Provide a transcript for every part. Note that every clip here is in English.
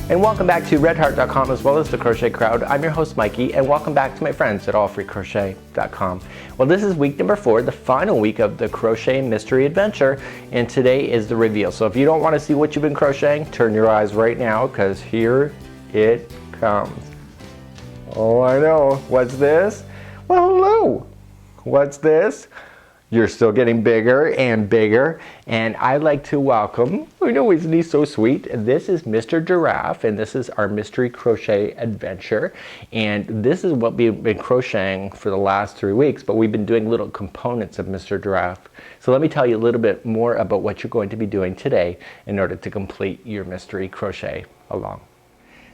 And welcome back to redheart.com as well as the Crochet Crowd. I'm your host Mikey, and welcome back to my friends at allfreecrochet.com. Well, this is week number 4, the final week of the Crochet Mystery Adventure, and today is the reveal. So if you don't want to see what you've been crocheting, turn your eyes right now because here it comes. Oh, I know. What's this? Well, hello. What's this? You're still getting bigger and bigger, and I'd like to welcome, I know isn't he so sweet, this is Mr. Giraffe, and this is our mystery crochet adventure, and this is what we've been crocheting for the last 3 weeks, but we've been doing little components of Mr. Giraffe. So let me tell you a little bit more about what you're going to be doing today in order to complete your mystery crochet along.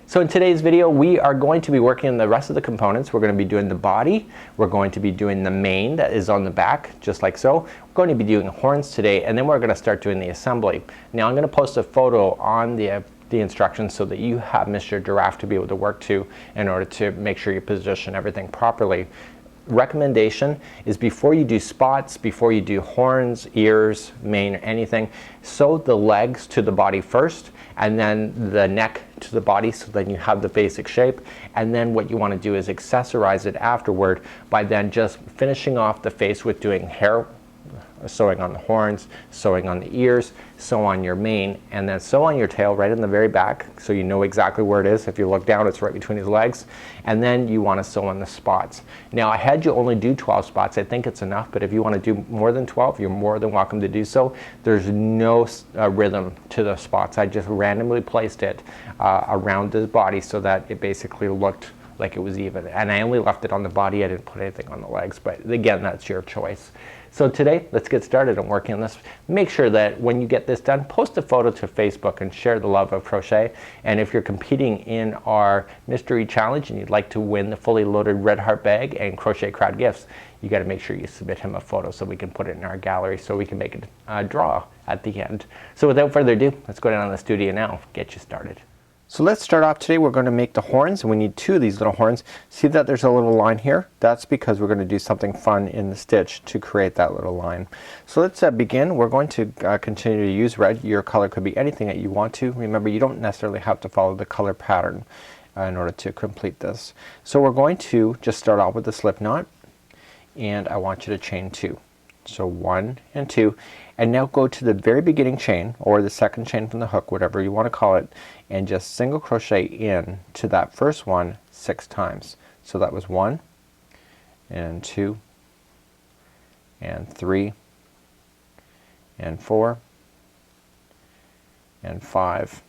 So in today's video, we are going to be working on the rest of the components. We're going to be doing the body. We're going to be doing the mane that is on the back, just like so. We're going to be doing horns today, and then we're going to start doing the assembly. Now I'm going to post a photo on the instructions so that you have Mr. Giraffe to be able to work to in order to make sure you position everything properly. Recommendation is before you do spots, before you do horns, ears, mane, or anything, sew the legs to the body first and then the neck to the body so then you have the basic shape, and then what you want to do is accessorize it afterward by then just finishing off the face with doing hair, sewing on the horns, sewing on the ears, sew on your mane, and then sew on your tail right in the very back so you know exactly where it is. If you look down, it's right between his legs, and then you want to sew on the spots. Now I had you only do 12 spots. I think it's enough, but if you want to do more than 12, you're more than welcome to do so. There's no rhythm to the spots. I just randomly placed it around his body so that it basically looked like it was even, and I only left it on the body. I didn't put anything on the legs, but again, that's your choice. So today, let's get started on working on this. Make sure that when you get this done, post a photo to Facebook and share the love of crochet. And if you're competing in our mystery challenge and you'd like to win the fully loaded Red Heart bag and Crochet Crowd gifts, you got to make sure you submit him a photo so we can put it in our gallery so we can make it a draw at the end. So without further ado, let's go down to the studio now, get you started. So let's start off today. We're going to make the horns, and we need 2 of these little horns. See that there's a little line here? That's because we're going to do something fun in the stitch to create that little line. So let's begin. We're going to continue to use red. Your color could be anything that you want to. Remember, you don't necessarily have to follow the color pattern in order to complete this. So we're going to just start off with the slip knot, and I want you to chain 2. So 1 and 2, and now go to the very beginning chain or the second chain from the hook, whatever you want to call it, and just single crochet in to that first one 6 times. So that was 1 and 2 and 3 and 4 and 5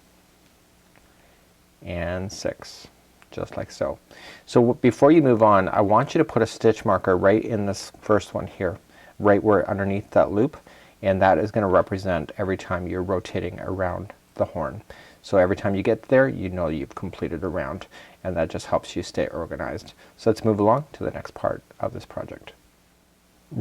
and 6, just like so. So before you move on, I want you to put a stitch marker right in this first one here, right where underneath that loop, and that is going to represent every time you're rotating around the horn. So every time you get there, you know you've completed a round, and that just helps you stay organized. So let's move along to the next part of this project.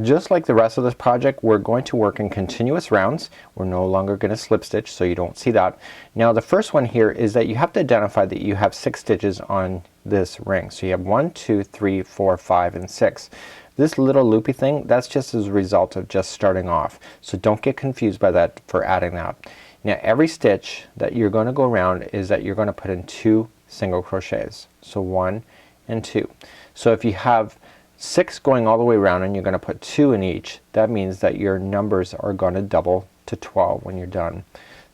Just like the rest of this project, we're going to work in continuous rounds. We're no longer going to slip stitch, so you don't see that. Now the first one here is that you have to identify that you have 6 stitches on this ring. So you have 1, 2, 3, 4, 5, and 6. This little loopy thing, that's just as a result of just starting off. So don't get confused by that for adding that. Now every stitch that you're going to go around is that you're going to put in 2 single crochets. So 1 and 2. So if you have 6 going all the way around and you're going to put 2 in each, that means that your numbers are going to double to 12 when you're done.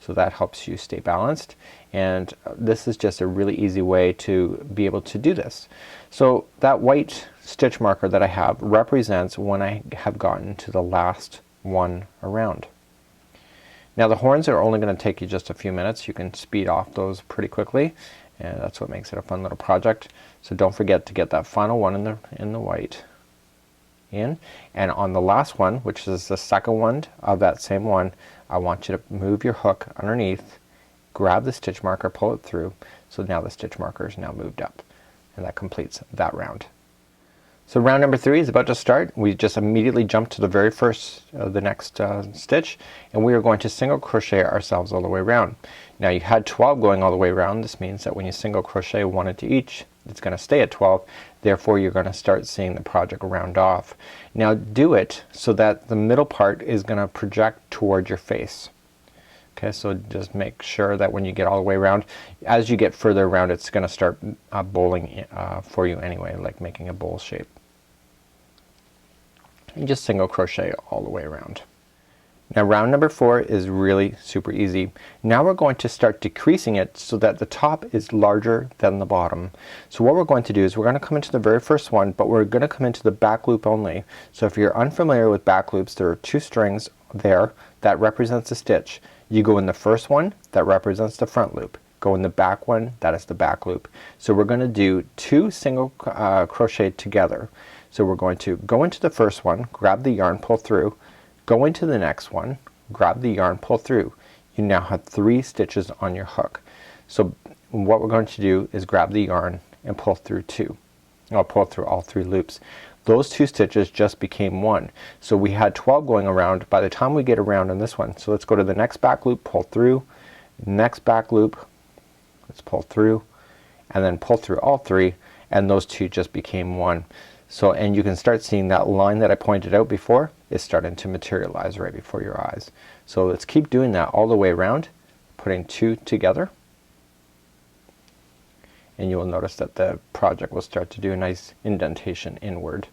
So that helps you stay balanced, and this is just a really easy way to be able to do this. So that white stitch marker that I have represents when I have gotten to the last one around. Now the horns are only going to take you just a few minutes. You can speed off those pretty quickly, and that's what makes it a fun little project. So don't forget to get that final one in the white in, and on the last one, which is the second one of that same one, I want you to move your hook underneath, grab the stitch marker, pull it through, so now the stitch marker is now moved up, and that completes that round. So round number 3 is about to start. We just immediately jump to the very first the next stitch, and we are going to single crochet ourselves all the way around. Now you had 12 going all the way around. This means that when you single crochet 1 into each, it's going to stay at 12. Therefore you're going to start seeing the project round off. Now do it so that the middle part is going to project toward your face. Okay, so just make sure that when you get all the way around, as you get further around, it's gonna start bowling for you anyway, like making a bowl shape. And just single crochet all the way around. Now round number 4 is really super easy. Now we're going to start decreasing it so that the top is larger than the bottom. So what we're going to do is we're going to come into the very first one, but we're going to come into the back loop only. So if you're unfamiliar with back loops, there are 2 strings there that represents a stitch. You go in the first one, that represents the front loop. Go in the back one, that is the back loop. So we're going to do 2 single crochet together. So we're going to go into the first one, grab the yarn, pull through, go into the next one, grab the yarn, pull through. You now have 3 stitches on your hook. So what we're going to do is grab the yarn and pull through 2. I'll pull through all 3 loops. Those 2 stitches just became 1. So we had 12 going around by the time we get around on this one. So let's go to the next back loop, pull through, next back loop, let's pull through, and then pull through all 3, and those 2 just became 1. So, and you can start seeing that line that I pointed out before is starting to materialize right before your eyes. So let's keep doing that all the way around, putting 2 together, and you will notice that the project will start to do a nice indentation inward.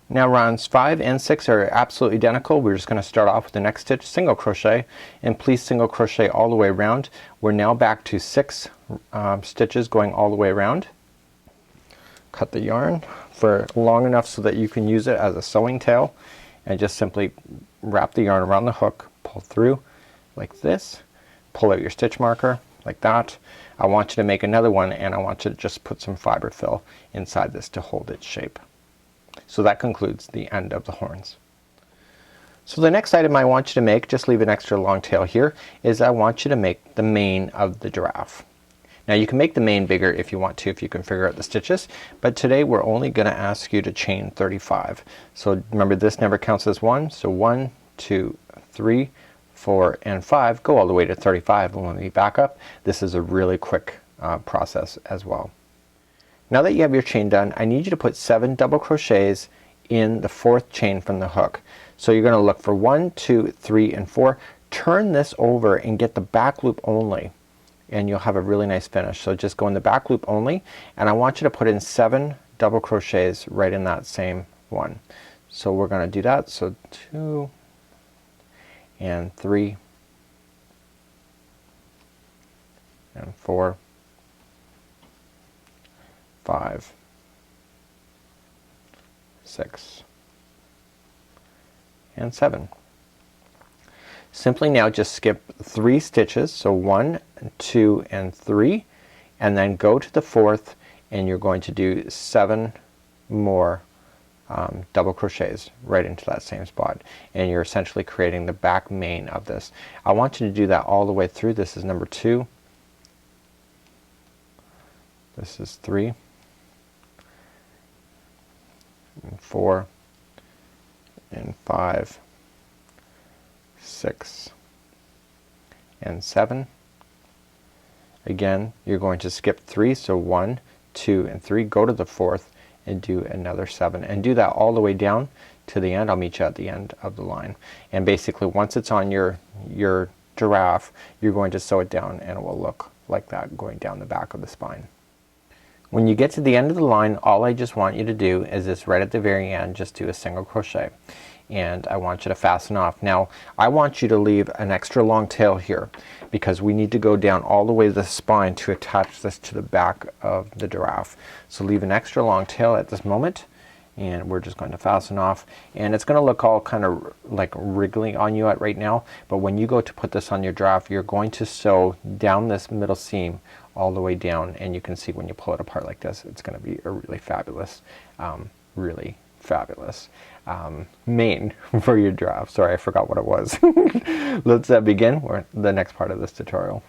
Now rounds 5 and 6 are absolutely identical. We're just going to start off with the next stitch, single crochet, and please single crochet all the way around. We're now back to 6 stitches going all the way around. Cut the yarn for long enough so that you can use it as a sewing tail, and just simply wrap the yarn around the hook, pull through like this, pull out your stitch marker like that. I want you to make another one, and I want you to just put some fiber fill inside this to hold its shape. So that concludes the end of the horns. So the next item I want you to make, just leave an extra long tail here, is I want you to make the mane of the giraffe. Now you can make the mane bigger if you want to, if you can figure out the stitches, but today we're only going to ask you to chain 35. So remember, this never counts as 1, so 1, 2, 3, 4, and 5 go all the way to 35, and when we back up, this is a really quick process as well. Now that you have your chain done, I need you to put 7 double crochets in the 4th chain from the hook. So you're going to look for 1, 2, 3, and 4. Turn this over and get the back loop only, and you'll have a really nice finish. So just go in the back loop only, and I want you to put in 7 double crochets right in that same one. So we're going to do that. So 2 and 3 and 4, 5, 6, and 7. Simply now just skip 3 stitches, so 1, 2, and 3, and then go to the 4th, and you're going to do 7 more double crochets right into that same spot, and you're essentially creating the back mane of this. I want you to do that all the way through. This is number 2, this is 3, and 4, and 5, 6, and 7. Again, you're going to skip 3, so 1, 2, and 3, go to the 4th, and do another 7, and do that all the way down to the end. I'll meet you at the end of the line, and basically once it's on your giraffe, you're going to sew it down, and it will look like that going down the back of the spine. When you get to the end of the line, all I just want you to do is this right at the very end, just do a single crochet, and I want you to fasten off. Now I want you to leave an extra long tail here because we need to go down all the way to the spine to attach this to the back of the giraffe. So leave an extra long tail at this moment, and we're just going to fasten off, and it's going to look all kind of like wriggly on you right now, but when you go to put this on your giraffe, you're going to sew down this middle seam all the way down, and you can see when you pull it apart like this, it's going to be a really fabulous mane for your giraffe. Sorry, I forgot what it was. Let's begin the next part of this tutorial.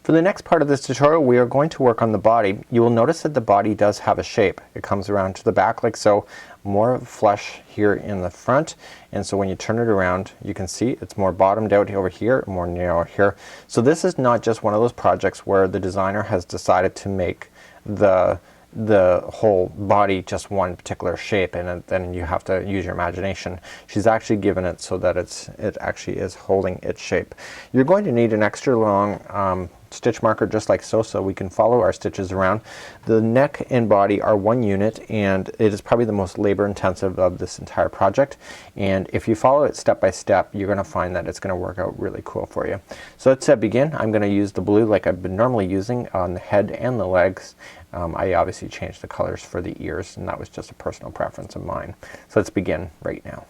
For the next part of this tutorial, we are going to work on the body. You will notice that the body does have a shape. It comes around to the back like so, more flesh here in the front, and so when you turn it around, you can see it's more bottomed out over here, more narrow here. So this is not just one of those projects where the designer has decided to make the the whole body just one particular shape, and then you have to use your imagination. She's actually given it so that it actually is holding its shape. You're going to need an extra long stitch marker just like so, so we can follow our stitches around. The neck and body are one unit, and it is probably the most labor intensive of this entire project, and if you follow it step by step, you're gonna find that it's gonna work out really cool for you. So let's begin. I'm gonna use the blue like I've been normally using on the head and the legs. I obviously changed the colors for the ears, and that was just a personal preference of mine. So let's begin right now.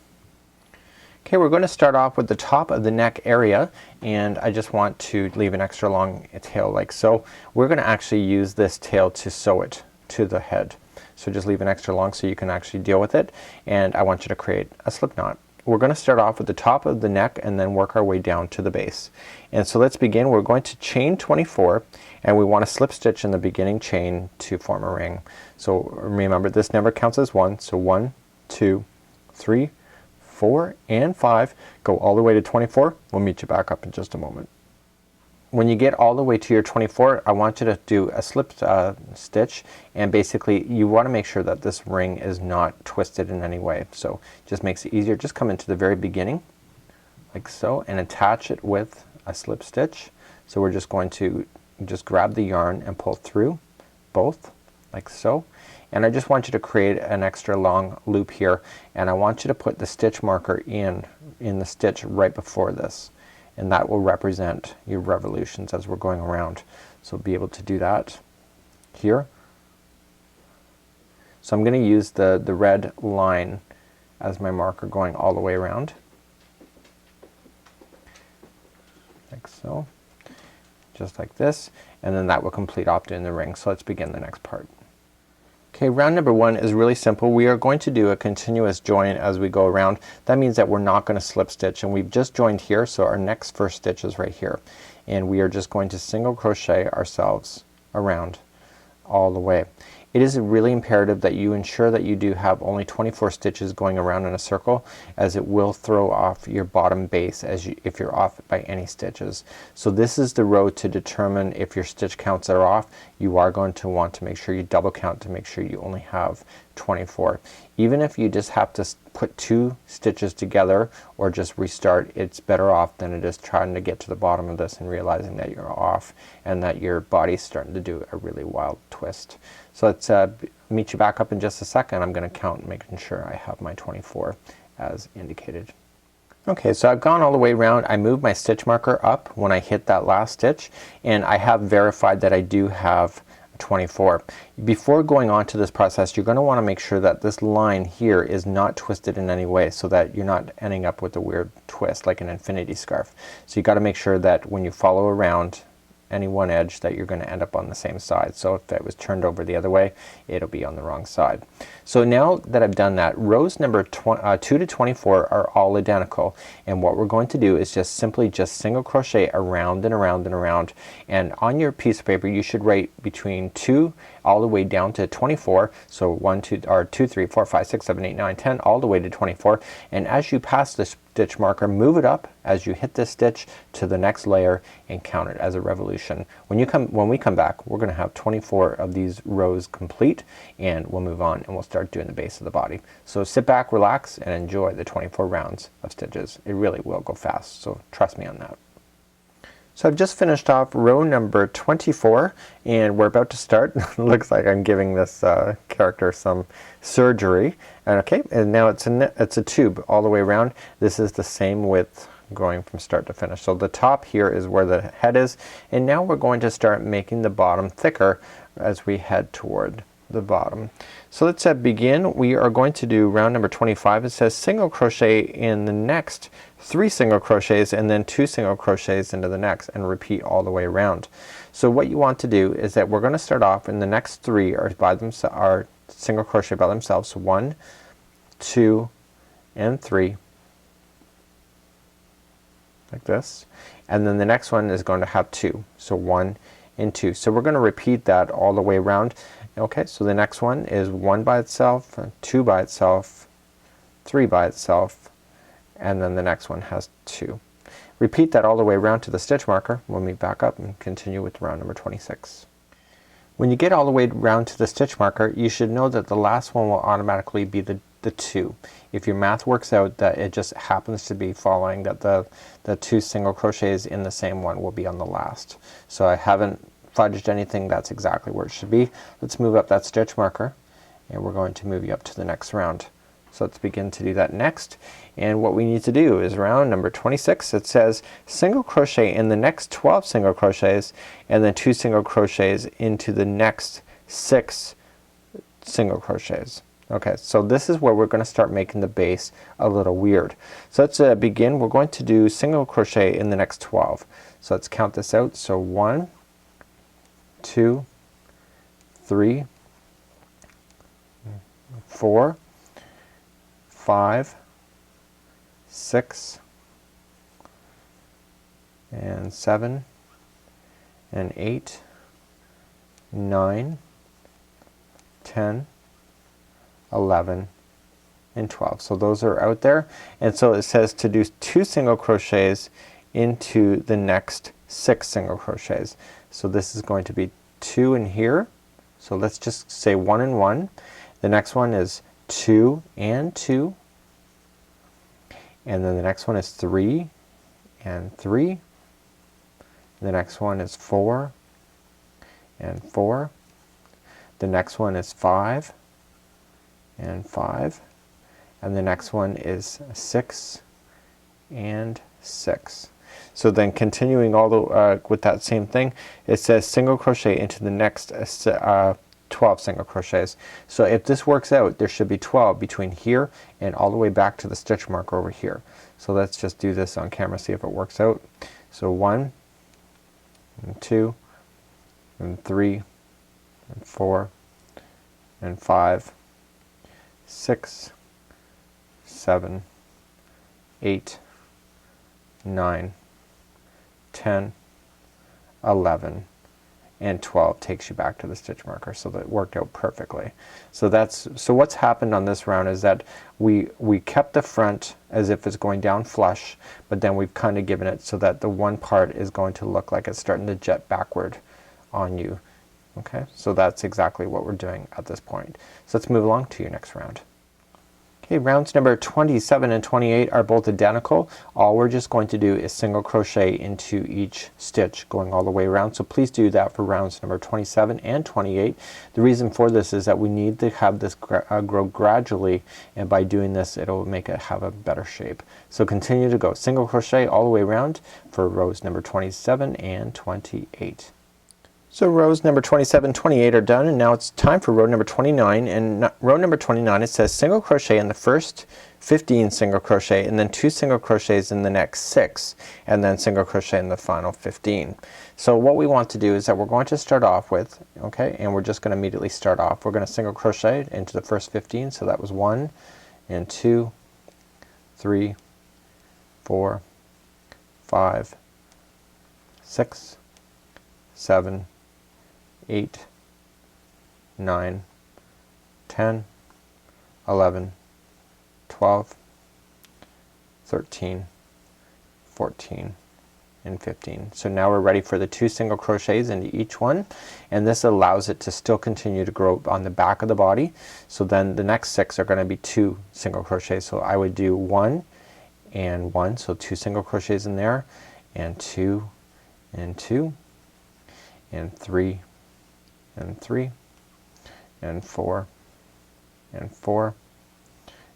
Okay, we're going to start off with the top of the neck area, and I just want to leave an extra long tail like so. We're going to actually use this tail to sew it to the head. So just leave an extra long so you can actually deal with it, and I want you to create a slip knot. We're going to start off with the top of the neck and then work our way down to the base. And so let's begin. We're going to chain 24, and we want to slip stitch in the beginning chain to form a ring. So remember, this number counts as 1, so 1, 2, 3, 4 and 5. Go all the way to 24. We'll meet you back up in just a moment. When you get all the way to your 24, I want you to do a slip stitch, and basically you want to make sure that this ring is not twisted in any way. So just makes it easier. Just come into the very beginning like so and attach it with a slip stitch. So we're just going to just grab the yarn and pull through both like so. And I just want you to create an extra long loop here, and I want you to put the stitch marker in the stitch right before this, and that will represent your revolutions as we're going around. So be able to do that here. So I'm going to use the red line as my marker going all the way around like so, just like this, and then that will complete off doing the ring. So let's begin the next part. Okay, round number 1 is really simple. We are going to do a continuous join as we go around. That means that we're not going to slip stitch, and we've just joined here, so our next first stitch is right here, and we are just going to single crochet ourselves around all the way. It is really imperative that you ensure that you do have only 24 stitches going around in a circle, as it will throw off your bottom base if you're off by any stitches. So this is the row to determine if your stitch counts are off. You are going to want to make sure you double count to make sure you only have 24. Even if you just have to put 2 stitches together or just restart, it's better off than it is trying to get to the bottom of this and realizing that you're off and that your body's starting to do a really wild twist. So let's meet you back up in just a second. I'm going to count, making sure I have my 24 as indicated. Okay, so I've gone all the way around. I moved my stitch marker up when I hit that last stitch, and I have verified that I do have 24. Before going on to this process, you're going to want to make sure that this line here is not twisted in any way, so that you're not ending up with a weird twist like an infinity scarf. So you got to make sure that when you follow around any one edge that you're going to end up on the same side. So if it was turned over the other way, it'll be on the wrong side. So now that I've done that, rows number 2 to 24 are all identical, and what we're going to do is just simply single crochet around and around and around, and on your piece of paper you should write between 2 all the way down to 24. So 2, 3, 4, 5, 6, 7, 8, 9, 10 all the way to 24, and as you pass this stitch marker, move it up as you hit this stitch to the next layer and count it as a revolution. When we come back, we're going to have 24 of these rows complete, and we'll move on and we'll start doing the base of the body. So sit back, relax, and enjoy the 24 rounds of stitches. It really will go fast, so trust me on that. So I've just finished off row number 24, and we're about to start. Looks like I'm giving this character some surgery. And okay, and now it's a tube all the way around. This is the same width going from start to finish. So the top here is where the head is, and now we're going to start making the bottom thicker as we head toward the bottom. So let's begin. We are going to do round number 25. It says single crochet in the next 3 single crochets and then 2 single crochets into the next, and repeat all the way around. So what you want to do is that we're going to start off, and the next 3 are single crochet by themselves. 1, 2 and 3 like this, and then the next one is going to have 2. So 1 and 2. So we're going to repeat that all the way around. Okay, so the next one is 1 by itself, 2 by itself, 3 by itself, and then the next one has 2. Repeat that all the way around to the stitch marker. We'll meet back up and continue with round number 26. When you get all the way around to the stitch marker, you should know that the last one will automatically be the 2. If your math works out that it just happens to be following that the 2 single crochets in the same one will be on the last. So I haven't fudged anything, that's exactly where it should be. Let's move up that stitch marker and we're going to move you up to the next round. So let's begin to do that next, and what we need to do is round number 26. It says single crochet in the next 12 single crochets and then 2 single crochets into the next 6 single crochets. Okay, so this is where we're going to start making the base a little weird. So let's begin. We're going to do single crochet in the next 12. So let's count this out. So 1, 2, 3, 4, 5, 6, and 7, and 8, 9, 10, 11, and 12. So those are out there, and so it says to do 2 single crochets into the next 6 single crochets. So this is going to be 2 in here. So let's just say 1 and 1. The next one is 2 and 2, and then the next one is 3 and 3. The next one is 4 and 4. The next one is 5 and 5, and the next one is 6 and 6. So then continuing all the with that same thing, it says single crochet into the next 12 single crochets. So if this works out, there should be 12 between here and all the way back to the stitch marker over here. So let's just do this on camera, see if it works out. So 1 and 2 and 3 and 4 and 5, 6, 7, 8, 9, 10, 11, and 12 takes you back to the stitch marker. So that worked out perfectly. So what's happened on this round is that we kept the front as if it's going down flush, but then we've kind of given it so that the one part is going to look like it's starting to jet backward on you. Okay, so that's exactly what we're doing at this point. So let's move along to your next round. Okay, rounds number 27 and 28 are both identical. All we're just going to do is single crochet into each stitch going all the way around. So please do that for rounds number 27 and 28. The reason for this is that we need to have this grow gradually, and by doing this it'll make it have a better shape. So continue to go single crochet all the way around for rows number 27 and 28. So rows number 27, 28 are done, and now it's time for row number 29. And row number 29, it says single crochet in the first 15 single crochet and then 2 single crochets in the next 6, and then single crochet in the final 15. So what we want to do is that we're going to start off with, okay, and we're just going to immediately start off. We're going to single crochet into the first 15. So that was 1 and 2, 3, 4, 5, 6, 7, 8, 9, 10, 11, 12, 13, 14, and 15. So now we're ready for the 2 single crochets into each one, and this allows it to still continue to grow on the back of the body. So then the next 6 are going to be 2 single crochets. So I would do 1 and 1, so 2 single crochets in there, and 2 and 2, and 3 and 3, and 4 and 4,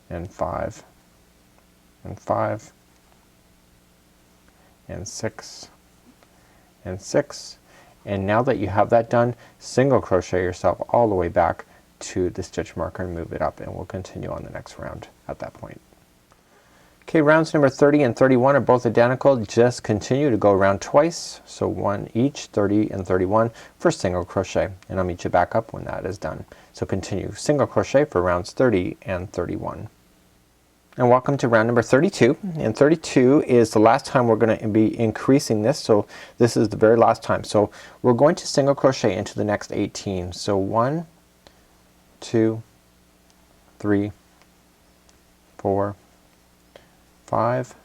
and 5 and 5, and 6 and 6. And now that you have that done, single crochet yourself all the way back to the stitch marker and move it up, and we'll continue on the next round at that point. Okay, rounds number 30 and 31 are both identical. Just continue to go around twice, so 1 each, 30 and 31 for single crochet, and I'll meet you back up when that is done. So continue single crochet for rounds 30 and 31. And welcome to round number 32, and 32 is the last time we're going to be increasing this, so this is the very last time. So we're going to single crochet into the next 18. So 1, 2, 3, 4, 5,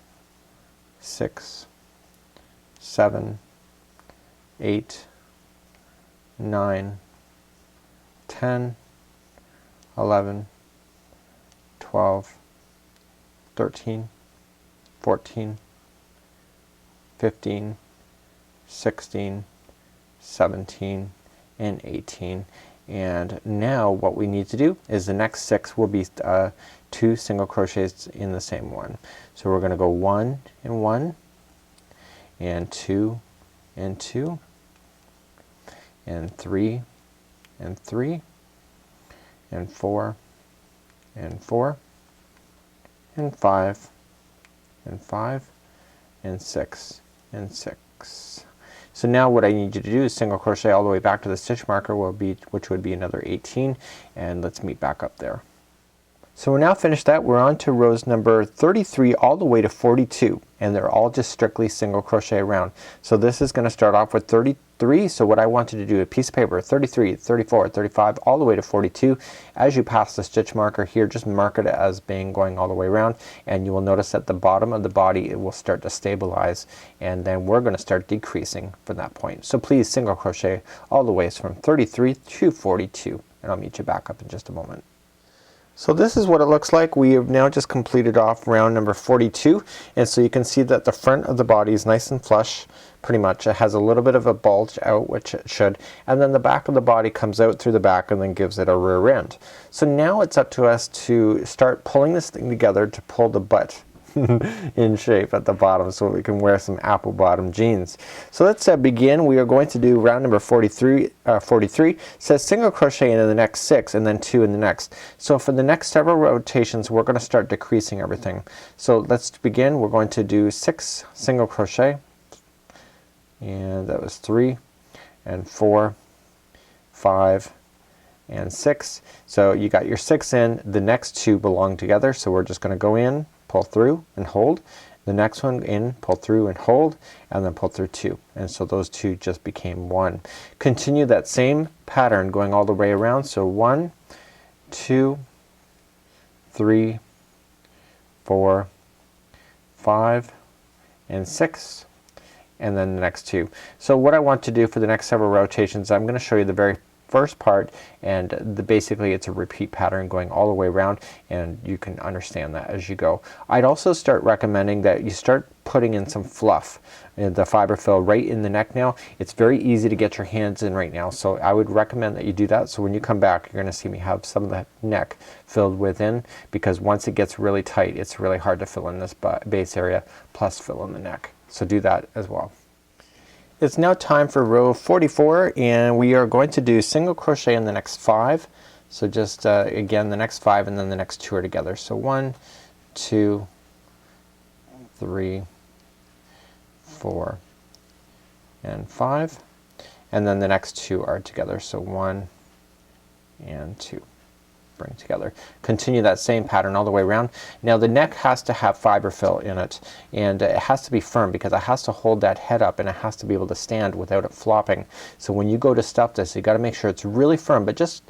6, 7, 8, 9, 10, 11, 12, 13, 14, 15, 16, 17, and 18. And now what we need to do is the next 6 will be 2 single crochets in the same one. So we're going to go 1 and 1 and 2 and 2 and 3 and 3 and 4 and 4 and 5 and 5 and 6 and 6. So now what I need you to do is single crochet all the way back to the stitch marker, which would be another 18, and let's meet back up there. So we're now finished that. We're on to rows number 33 all the way to 42, and they're all just strictly single crochet around. So this is going to start off with 33. So what I want you to do, a piece of paper, 33, 34, 35, all the way to 42. As you pass the stitch marker here, just mark it as being going all the way around, and you will notice at the bottom of the body it will start to stabilize, and then we're going to start decreasing from that point. So please single crochet all the way from 33 to 42, and I'll meet you back up in just a moment. So this is what it looks like. We have now just completed off round number 42, and so you can see that the front of the body is nice and flush, pretty much. It has a little bit of a bulge out, which it should, and then the back of the body comes out through the back and then gives it a rear end. So now it's up to us to start pulling this thing together to pull the butt in shape at the bottom so we can wear some apple bottom jeans. So let's begin. We are going to do round number 43. 43 says single crochet into the next 6 and then 2 in the next. So for the next several rotations we're going to start decreasing everything. So let's begin. We're going to do 6 single crochet, and that was 3 and 4, 5 and 6. So you got your 6 in, the next 2 belong together, so we're just going to go in, pull through and hold, the next one in, pull through and hold, and then pull through 2, and so those 2 just became 1. Continue that same pattern going all the way around. So 1, 2, 3, 4, 5 and 6, and then the next 2. So what I want to do for the next several rotations, I'm going to show you the very first part, and basically it's a repeat pattern going all the way around, and you can understand that as you go. I'd also start recommending that you start putting in some fluff in the fiber fill right in the neck now. It's very easy to get your hands in right now, so I would recommend that you do that. So when you come back you're going to see me have some of the neck filled within, because once it gets really tight it's really hard to fill in this base area plus fill in the neck. So do that as well. It's now time for row 44, and we are going to do single crochet in the next 5. So just again the next 5 and then the next 2 are together. So 1, 2, 3, 4 and 5, and then the next 2 are together. So 1 and 2. Bring together. Continue that same pattern all the way around. Now the neck has to have fiber fill in it, and it has to be firm because it has to hold that head up and it has to be able to stand without it flopping. So when you go to stuff this, you got to make sure it's really firm, but just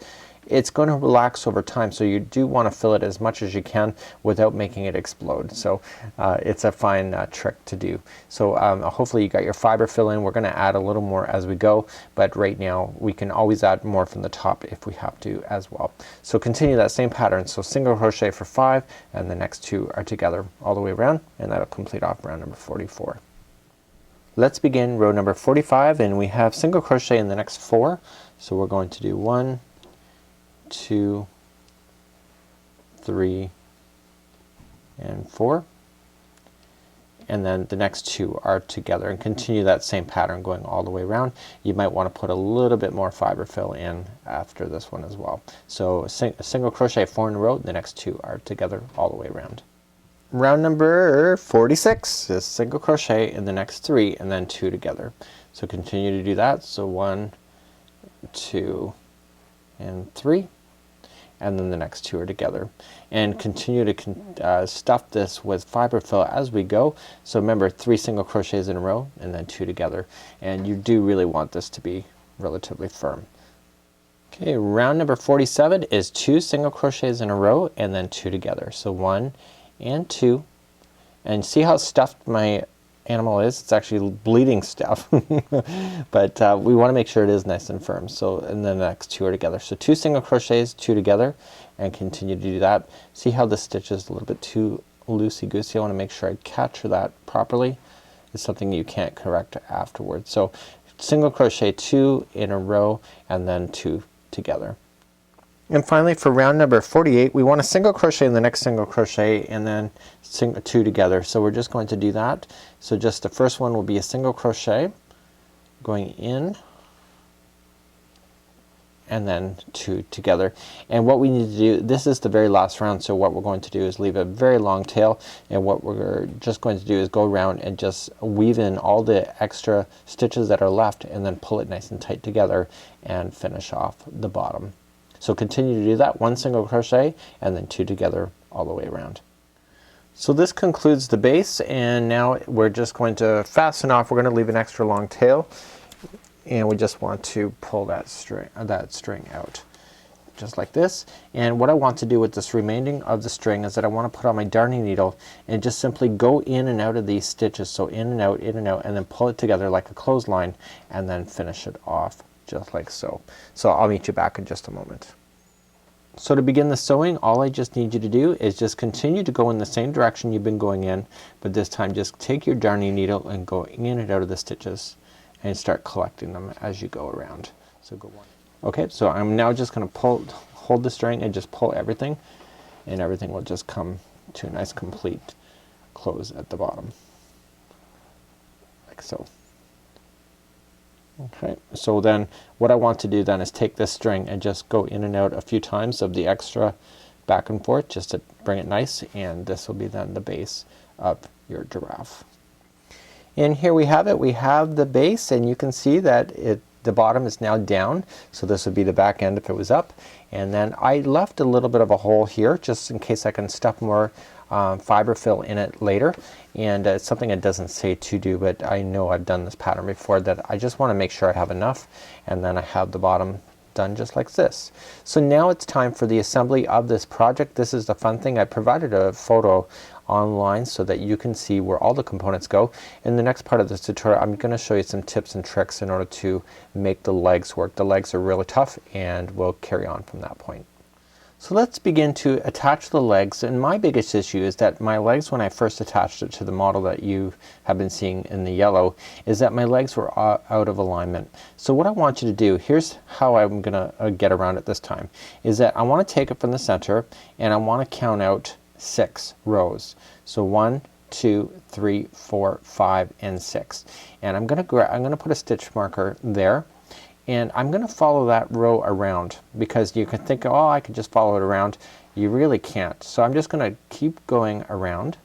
it's going to relax over time, so you do want to fill it as much as you can without making it explode. So it's a fine trick to do. So hopefully you got your fiber fill in. We're going to add a little more as we go, but right now we can always add more from the top if we have to as well. So continue that same pattern. So single crochet for 5, and the next 2 are together all the way around, and that'll complete off round number 44. Let's begin row number 45, and we have single crochet in the next 4. So we're going to do 1, 2, 3 and 4, and then the next 2 are together, and continue that same pattern going all the way around. You might want to put a little bit more fiber fill in after this one as well. So single crochet 4 in a row, the next 2 are together all the way around. Round number 46 is single crochet in the next 3 and then 2 together. So continue to do that. So 1, 2 and 3, and then the next 2 are together, and continue to stuff this with fiber fill as we go. So remember, 3 single crochets in a row and then 2 together, and you do really want this to be relatively firm. Okay, round number 47 is 2 single crochets in a row and then 2 together. So 1 and 2, and see how stuffed my animal is. It's actually bleeding stuff. But we want to make sure it is nice and firm. So, and then the next two are together. So 2 single crochets, 2 together, and continue to do that. See how the stitch is a little bit too loosey-goosey? I want to make sure I capture that properly. It's something you can't correct afterwards. So single crochet 2 in a row and then 2 together. And finally, for round number 48, we want a single crochet in the next single crochet and then 2 together. So we're just going to do that. So just the first one will be a single crochet going in and then 2 together. And what we need to do, this is the very last round, so what we're going to do is leave a very long tail, and what we're just going to do is go around and just weave in all the extra stitches that are left and then pull it nice and tight together and finish off the bottom. So continue to do that, 1 single crochet and then 2 together all the way around. So this concludes the base, and now we're just going to fasten off. We're going to leave an extra long tail, and we just want to pull that string out just like this. And what I want to do with this remaining of the string is that I want to put on my darning needle and just simply go in and out of these stitches. So in and out, and then pull it together like a clothesline and then finish it off just like so. So I'll meet you back in just a moment. So to begin the sewing, all I just need you to do is just continue to go in the same direction you've been going in, but this time just take your darning needle and go in and out of the stitches and start collecting them as you go around. So go one. Okay, so I'm now just going to hold the string and just pull everything, and everything will just come to a nice complete close at the bottom like so. Okay, so then what I want to do then is take this string and just go in and out a few times of the extra back and forth just to bring it nice, and this will be then the base of your giraffe. And here we have it. We have the base, and you can see that the bottom is now down, so this would be the back end if it was up. And then I left a little bit of a hole here just in case I can stuff more fiber fill in it later, and it's something it doesn't say to do, but I know I've done this pattern before, that I just want to make sure I have enough, and then I have the bottom done just like this. So now it's time for the assembly of this project. This is the fun thing. I provided a photo online so that you can see where all the components go. In the next part of this tutorial, I'm going to show you some tips and tricks in order to make the legs work. The legs are really tough, and we'll carry on from that point. So let's begin to attach the legs, and my biggest issue is that my legs, when I first attached it to the model that you have been seeing in the yellow, is that my legs were out of alignment. So what I want you to do, here's how I'm gonna get around it this time, is that I want to take it from the center and I want to count out 6 rows. So 1, 2, 3, 4, 5, and 6. And I'm gonna put a stitch marker there. And I'm going to follow that row around, because you can think, oh, I could just follow it around. You really can't. So I'm just going to keep going around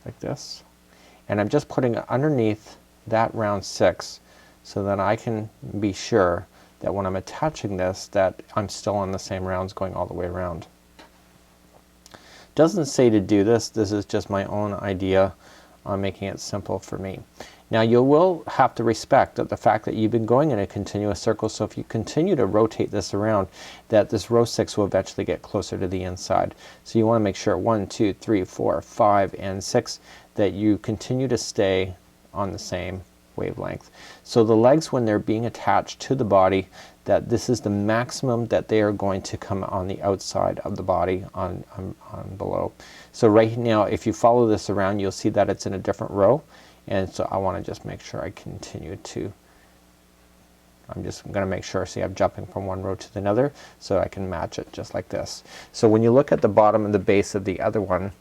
like this. And I'm just putting underneath that round 6 so that I can be sure that when I'm attaching this, that I'm still on the same rounds going all the way around. Doesn't say to do this. This is just my own idea on making it simple for me. Now you will have to respect that the fact that you've been going in a continuous circle, so if you continue to rotate this around, that this row 6 will eventually get closer to the inside. So you want to make sure 1, 2, 3, 4, 5, and 6 that you continue to stay on the same wavelength. So the legs, when they're being attached to the body, that this is the maximum that they are going to come on the outside of the body on below. So right now, if you follow this around, you'll see that it's in a different row. And so I want to just make sure I continue to, I'm going to make sure, see, I'm jumping from one row to another so I can match it just like this. So when you look at the bottom and the base of the other one,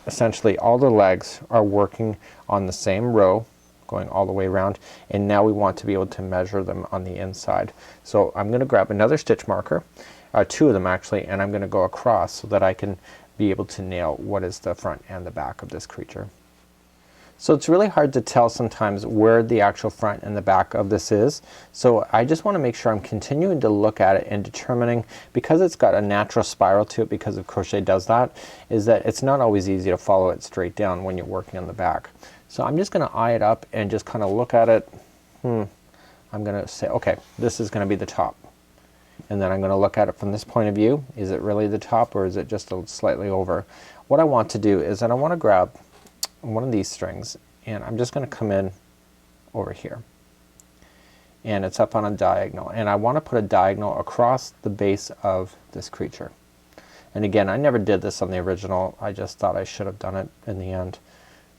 essentially all the legs are working on the same row going all the way around, and now we want to be able to measure them on the inside. So I'm going to grab another stitch marker, 2 of them actually, and I'm going to go across so that I can be able to nail what is the front and the back of this creature. So it's really hard to tell sometimes where the actual front and the back of this is. So I just want to make sure I'm continuing to look at it and determining, because it's got a natural spiral to it, because of Crochet does that, is that it's not always easy to follow it straight down when you're working on the back. So I'm just going to eye it up and just kind of look at it. I'm going to say, okay, this is going to be the top. And then I'm going to look at it from this point of view. Is it really the top, or is it just slightly over? What I want to do is that I want to grab one of these strings, and I'm just going to come in over here, and it's up on a diagonal, and I want to put a diagonal across the base of this creature. And again, I never did this on the original. I just thought I should have done it in the end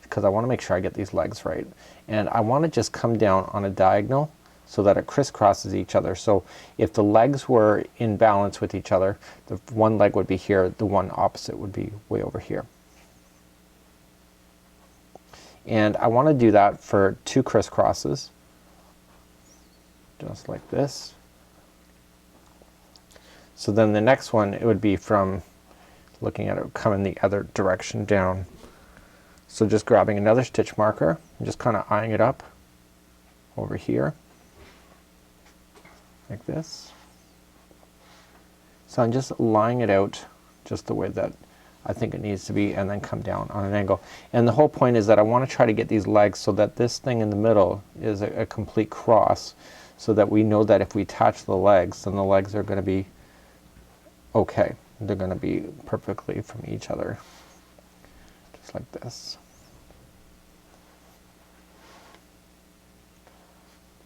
because I want to make sure I get these legs right. And I want to just come down on a diagonal so that it crisscrosses each other. So if the legs were in balance with each other, the one leg would be here, the one opposite would be way over here. And I want to do that for 2 crisscrosses, just like this. So then the next one, it would be from, looking at it, coming the other direction down. So just grabbing another stitch marker and just kind of eyeing it up over here, like this. So I'm just lying it out just the way that I think it needs to be, and then come down on an angle. And the whole point is that I want to try to get these legs so that this thing in the middle is a complete cross, so that we know that if we attach the legs, then the legs are going to be okay. They're going to be perfectly from each other, just like this.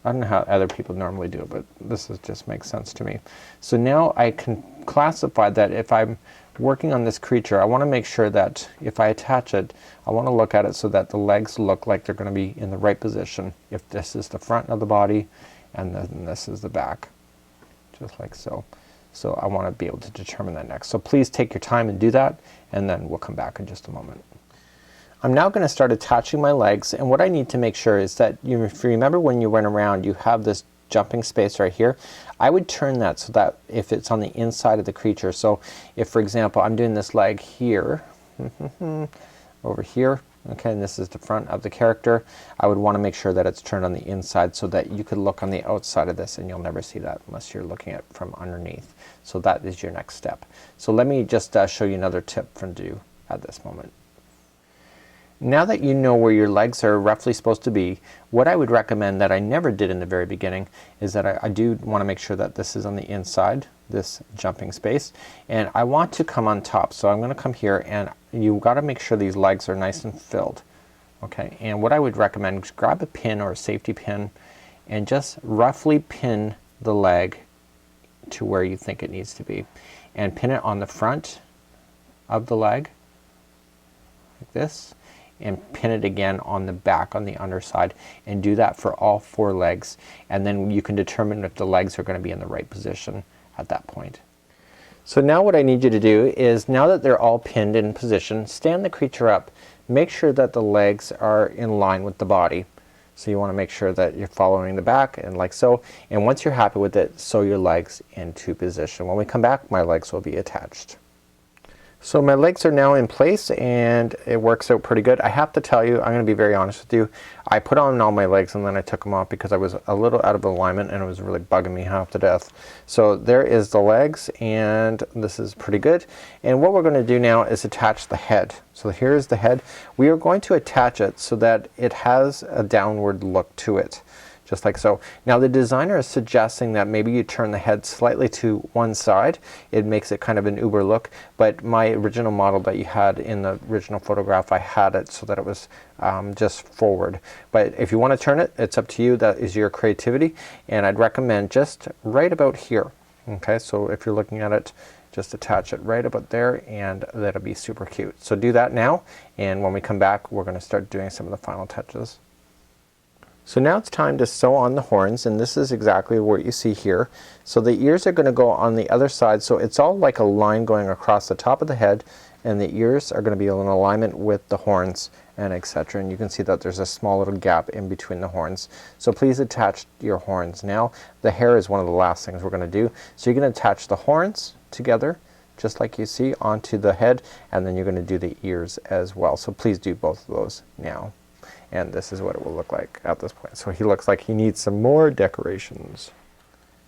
I don't know how other people normally do it, but this just makes sense to me. So now I can classify that if I'm working on this creature, I want to make sure that if I attach it, I want to look at it so that the legs look like they're going to be in the right position. If this is the front of the body and then this is the back, just like so. So I want to be able to determine that next. So please take your time and do that, and then we'll come back in just a moment. I'm now going to start attaching my legs, and what I need to make sure is that if you remember when you went around, you have this jumping space right here. I would turn that so that if it's on the inside of the creature, so if for example I'm doing this leg here over here, okay, and this is the front of the character, I would want to make sure that it's turned on the inside so that you could look on the outside of this and you'll never see that unless you're looking at it from underneath. So that is your next step. So let me just show you another tip from do at this moment. Now that you know where your legs are roughly supposed to be, what I would recommend that I never did in the very beginning is that I do want to make sure that this is on the inside, this jumping space, and I want to come on top. So I'm going to come here, and you got to make sure these legs are nice and filled. Okay, and what I would recommend is grab a pin or a safety pin and just roughly pin the leg to where you think it needs to be, and pin it on the front of the leg like this, and pin it again on the back on the underside, and do that for all 4 legs, and then you can determine if the legs are going to be in the right position at that point. So now what I need you to do is, now that they're all pinned in position, stand the creature up. Make sure that the legs are in line with the body. So you want to make sure that you're following the back, and like so, and once you're happy with it, sew your legs into position. When we come back, my legs will be attached. So my legs are now in place, and it works out pretty good. I have to tell you, I'm going to be very honest with you, I put on all my legs and then I took them off because I was a little out of alignment and it was really bugging me half to death. So there is the legs, and this is pretty good. And what we're going to do now is attach the head. So here's the head. We are going to attach it so that it has a downward look to it, just like so. Now the designer is suggesting that maybe you turn the head slightly to one side. It makes it kind of an uber look, but my original model that you had in the original photograph, I had it so that it was just forward. But if you want to turn it, it's up to you. That is your creativity, and I'd recommend just right about here. Okay, so if you're looking at it, just attach it right about there, and that'll be super cute. So do that now, and when we come back, we're going to start doing some of the final touches. So now it's time to sew on the horns, and this is exactly what you see here. So the ears are going to go on the other side, so it's all like a line going across the top of the head, and the ears are going to be in alignment with the horns, and etc. And you can see that there's a small little gap in between the horns. So please attach your horns. Now the hair is one of the last things we're going to do. So you're going to attach the horns together just like you see onto the head, and then you're going to do the ears as well. So please do both of those now. And this is what it will look like at this point. So he looks like he needs some more decorations.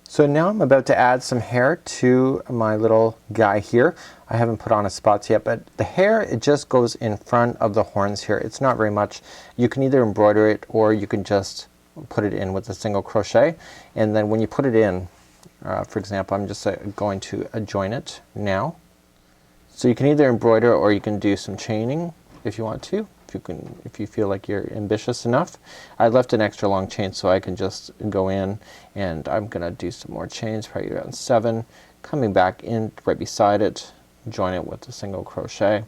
So now I'm about to add some hair to my little guy here. I haven't put on his spots yet, but the hair, it just goes in front of the horns here. It's not very much. You can either embroider it or you can just put it in with a single crochet. And then when you put it in, for example, I'm just going to join it now. So you can either embroider or you can do some chaining if you want to. if you feel like you're ambitious enough. I left an extra long chain so I can just go in, and I'm gonna do some more chains, probably around 7, coming back in right beside it, join it with a single crochet,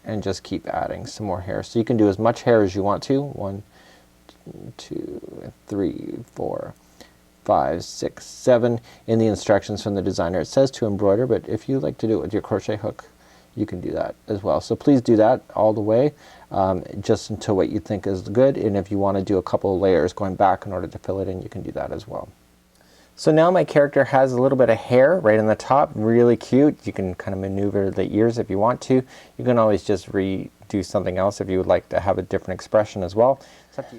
and just keep adding some more hair. So you can do as much hair as you want to. 1, 2, 3, 4, 5, 6, 7. In the instructions from the designer it says to embroider, but if you like to do it with your crochet hook, you can do that as well. So please do that all the way, just until what you think is good, and if you want to do a couple of layers going back in order to fill it in, you can do that as well. So now my character has a little bit of hair right on the top, really cute. You can kind of maneuver the ears if you want to. You can always just redo something else if you would like to have a different expression as well.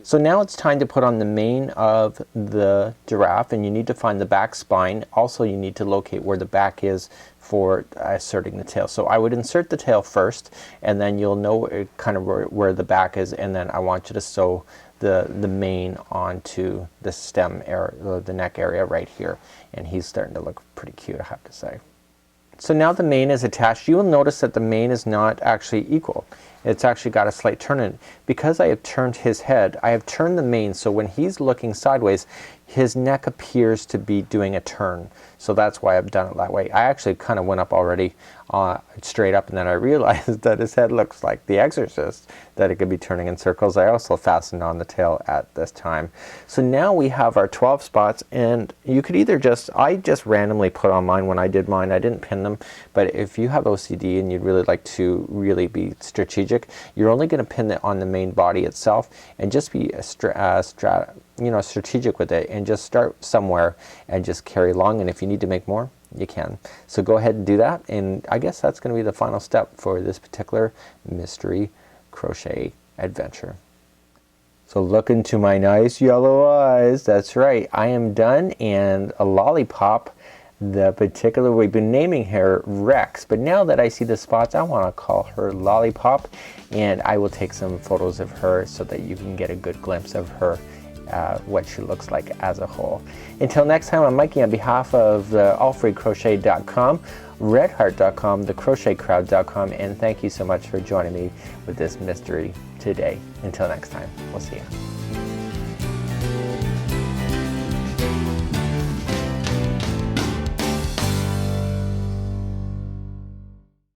So now it's time to put on the mane of the giraffe, and you need to find the back spine. Also you need to locate where the back is for inserting the tail. So I would insert the tail first, and then you'll know kind of where the back is, and then I want you to sew the mane onto the stem area, the neck area right here, and he's starting to look pretty cute, I have to say. So now the mane is attached. You will notice that the mane is not actually equal. It's actually got a slight turn in it. Because I have turned his head, I have turned the mane, so when he's looking sideways, his neck appears to be doing a turn. So that's why I've done it that way. I actually kind of went up already straight up, and then I realized that his head looks like The Exorcist, that it could be turning in circles. I also fastened on the tail at this time. So now we have our 12 spots, and you could either I just randomly put on mine when I did mine. I didn't pin them, but if you have OCD and you'd really like to really be strategic, you're only going to pin it on the main body itself, and just be strategic with it, and just start somewhere and just carry along, and if you need to make more, you can. So go ahead and do that, and I guess that's going to be the final step for this particular mystery crochet adventure. So look into my nice yellow eyes. That's right, I am done, and a lollipop, the particular, we've been naming her Rex, but now that I see the spots, I want to call her Lollipop, and I will take some photos of her so that you can get a good glimpse of her, what she looks like as a whole. Until next time, I'm Mikey on behalf of allfreecrochet.com, redheart.com, thecrochetcrowd.com, and thank you so much for joining me with this mystery today. Until next time, we'll see you.